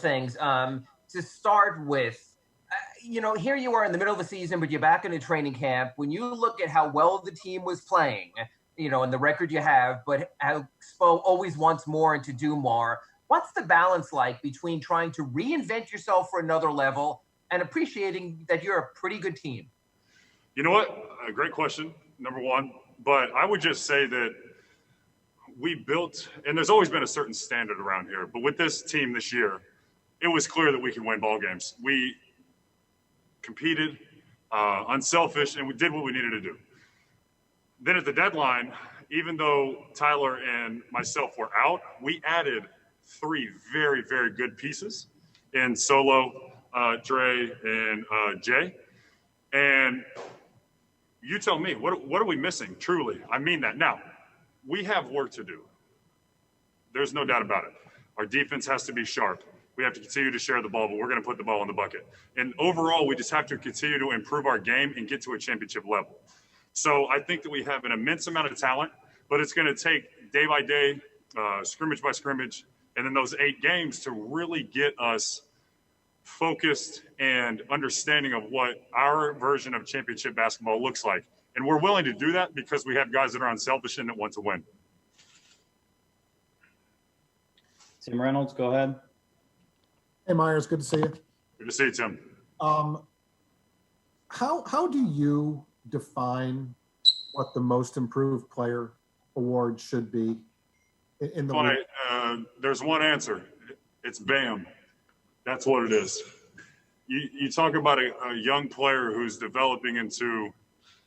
things. To start with, here you are in the middle of the season, but you're back in a training camp. When you look at how well the team was playing, and the record you have, but how Spo always wants more and to do more, what's the balance like between trying to reinvent yourself for another level and appreciating that you're a pretty good team? You know what? A great question, number one. But I would just say that we built, and there's always been a certain standard around here, but with this team this year, it was clear that we could win ball games. We competed, unselfish, and we did what we needed to do. Then at the deadline, even though Tyler and myself were out, we added 3 very, very good pieces in Solo, Dre, and Jay. And you tell me, what are we missing, truly? I mean that. Now, we have work to do. There's no doubt about it. Our defense has to be sharp. We have to continue to share the ball, but we're going to put the ball in the bucket. And overall, we just have to continue to improve our game and get to a championship level. So I think that we have an immense amount of talent, but it's going to take day by day, scrimmage by scrimmage, and then those 8 games to really get us focused and understanding of what our version of championship basketball looks like. And we're willing to do that because we have guys that are unselfish and that want to win. Tim Reynolds, go ahead. Hey, Meyers, good to see you. Good to see you, Tim. How do you define what the most improved player award should be in the league? There's one answer. It's Bam. That's what it is. You talk about a young player who's developing into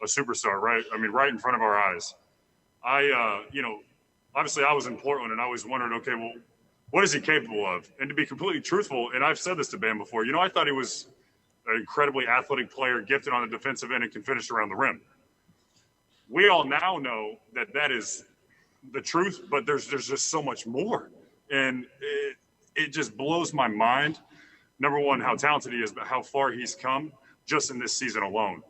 a superstar, right? I mean, right in front of our eyes. Obviously I was in Portland and I always wondered, okay, well, what is he capable of? And to be completely truthful, and I've said this to Bam before, I thought he was an incredibly athletic player, gifted on the defensive end and can finish around the rim. We all now know that is the truth, but there's just so much more. And it just blows my mind. Number one, how talented he is, but how far he's come just in this season alone.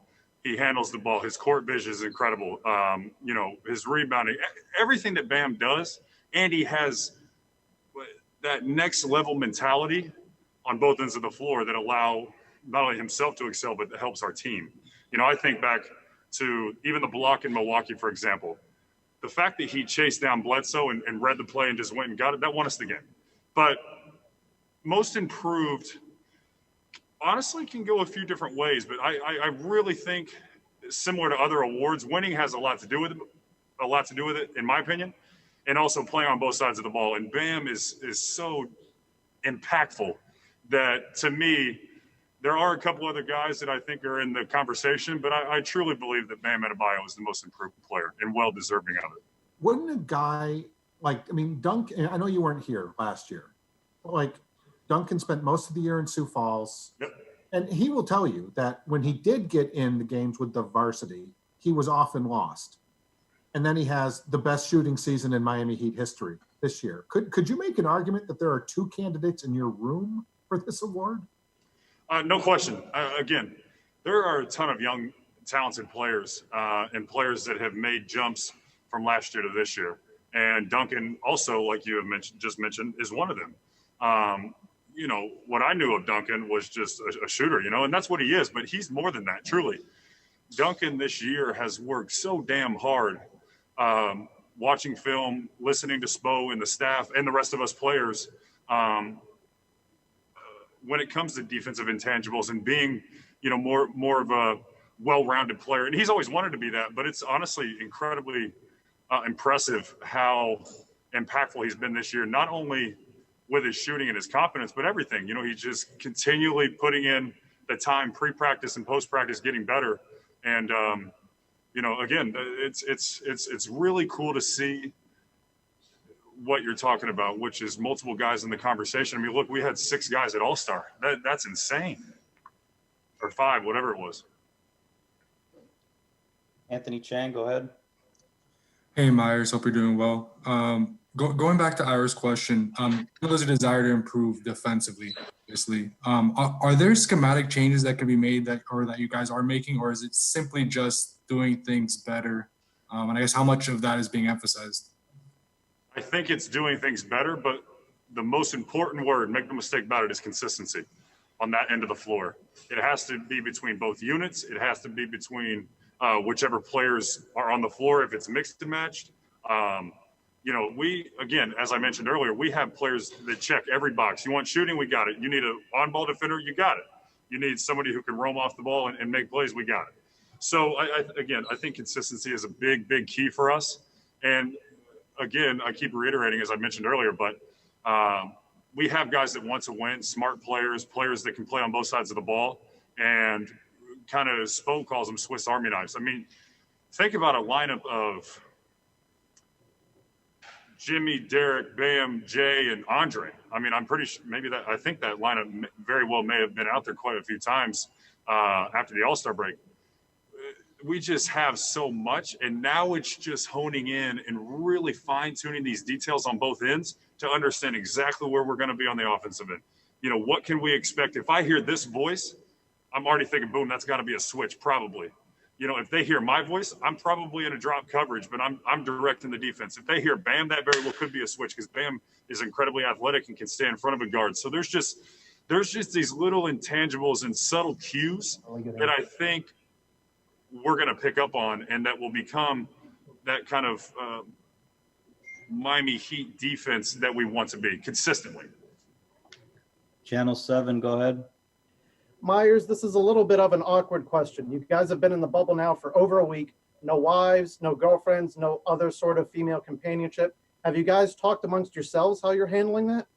He handles the ball. His court vision is incredible. His rebounding, everything that Bam does, and he has that next level mentality on both ends of the floor that allow not only himself to excel, but that helps our team. I think back to even the block in Milwaukee, for example. The fact that he chased down Bledsoe and read the play and just went and got it, that won us the game. But most improved, honestly, can go a few different ways. But I really think, similar to other awards, winning has a lot to do with it, in my opinion, and also playing on both sides of the ball. And Bam is so impactful that, to me, there are a couple other guys that I think are in the conversation, but I truly believe that Bam Adebayo is the most improved player and well-deserving of it. Wouldn't a guy Duncan, I know you weren't here last year, but Duncan spent most of the year in Sioux Falls. Yep. And he will tell you that when he did get in the games with the varsity, he was often lost. And then he has the best shooting season in Miami Heat history this year. Could you make an argument that there are 2 candidates in your room for this award? No question. Again, there are a ton of young, talented players and players that have made jumps from last year to this year. And Duncan also, like you have just mentioned, is one of them. What I knew of Duncan was just a shooter, and that's what he is. But he's more than that, truly. Duncan this year has worked so damn hard, watching film, listening to Spo and the staff and the rest of us players, when it comes to defensive intangibles and being, more of a well-rounded player. And he's always wanted to be that, but it's honestly incredibly impressive how impactful he's been this year, not only with his shooting and his confidence, but everything. He's just continually putting in the time, pre-practice and post-practice, getting better. And, again, it's really cool to see what you're talking about, which is multiple guys in the conversation. I mean, look, we had 6 guys at All-Star. That's insane. Or 5, whatever it was. Anthony Chang, go ahead. Hey, Meyers, hope you're doing well. Going back to Ira's question, there's a desire to improve defensively, obviously. Are there schematic changes that can be made that you guys are making, or is it simply just doing things better? And I guess how much of that is being emphasized? I think it's doing things better, but the most important word, make no mistake about it, is consistency on that end of the floor. It has to be between both units. It has to be between whichever players are on the floor, if it's mixed and matched. You know, we, again, as I mentioned earlier, we have players that check every box. You want shooting, we got it. You need an on-ball defender, you got it. You need somebody who can roam off the ball and make plays, we got it. So, again, I think consistency is a big, big key for us. And, again, I keep reiterating, as I mentioned earlier, but we have guys that want to win, smart players, players that can play on both sides of the ball, and kind of Spo calls them Swiss Army knives. I mean, think about a lineup of Jimmy, Derek, Bam, Jay, and Andre. I mean, I'm pretty sure I think that lineup very well may have been out there quite a few times after the All-Star break. We just have so much, and now it's just honing in and really fine-tuning these details on both ends to understand exactly where we're going to be on the offensive end. You know, what can we expect? If I hear this voice, I'm already thinking, boom, that's got to be a switch, probably. You know, if they hear my voice, I'm probably in a drop coverage, but I'm directing the defense. If they hear Bam, that very well could be a switch, because Bam is incredibly athletic and can stay in front of a guard. So there's just these little intangibles and subtle cues that I think we're going to pick up on, and that will become that kind of Miami Heat defense that we want to be consistently. Channel 7, go ahead. Meyers, this is a little bit of an awkward question. You guys have been in the bubble now for over a week. No wives, no girlfriends, no other sort of female companionship. Have you guys talked amongst yourselves how you're handling that?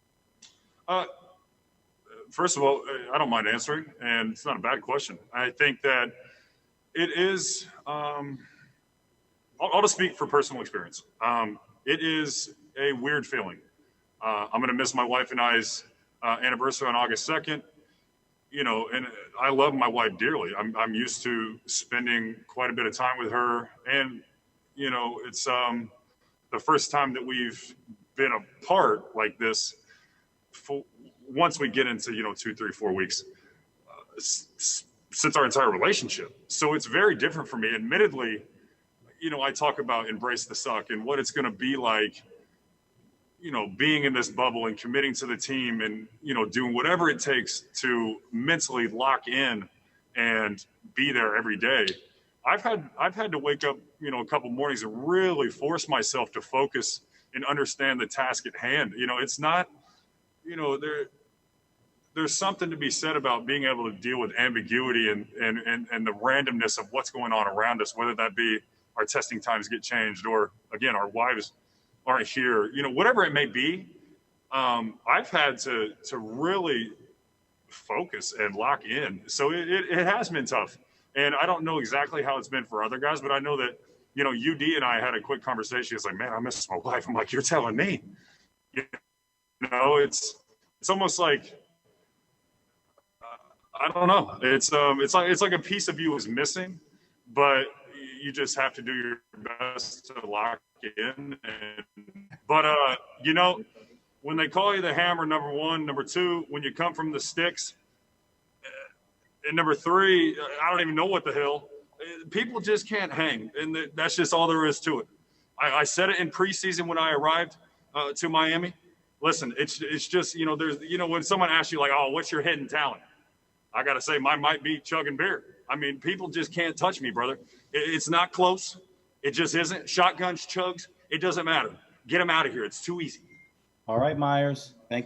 First of all, I don't mind answering, and it's not a bad question. I think that it is, I'll just speak for personal experience. It is a weird feeling. I'm going to miss my wife and I's anniversary on August 2nd. You know, and I love my wife dearly. I'm used to spending quite a bit of time with her. And, you know, it's the first time that we've been apart like this once we get into, 2, 3, 4 weeks since our entire relationship. So it's very different for me. Admittedly, I talk about embrace the suck and what it's going to be like, being in this bubble and committing to the team and, doing whatever it takes to mentally lock in and be there every day. I've had to wake up, a couple mornings and really force myself to focus and understand the task at hand. It's not, there's something to be said about being able to deal with ambiguity and the randomness of what's going on around us, whether that be our testing times get changed or, again, our wives aren't here, whatever it may be. I've had to really focus and lock in. So it has been tough. And I don't know exactly how it's been for other guys, but I know that, UD and I had a quick conversation. It's like, man, I miss my wife. I'm like, you're telling me, it's almost like, I don't know. It's like a piece of you is missing, but you just have to do your best to lock in. But when they call you the hammer, number one, number two, when you come from the sticks, and number three, I don't even know what the hell. People just can't hang, and that's just all there is to it. I said it in preseason when I arrived to Miami. Listen, it's just there's when someone asks you like, oh, what's your hidden talent? I got to say, mine might be chugging beer. I mean, people just can't touch me, brother. It's not close. It just isn't. Shotguns, chugs, it doesn't matter. Get them out of here. It's too easy. All right, Meyers. Thank you.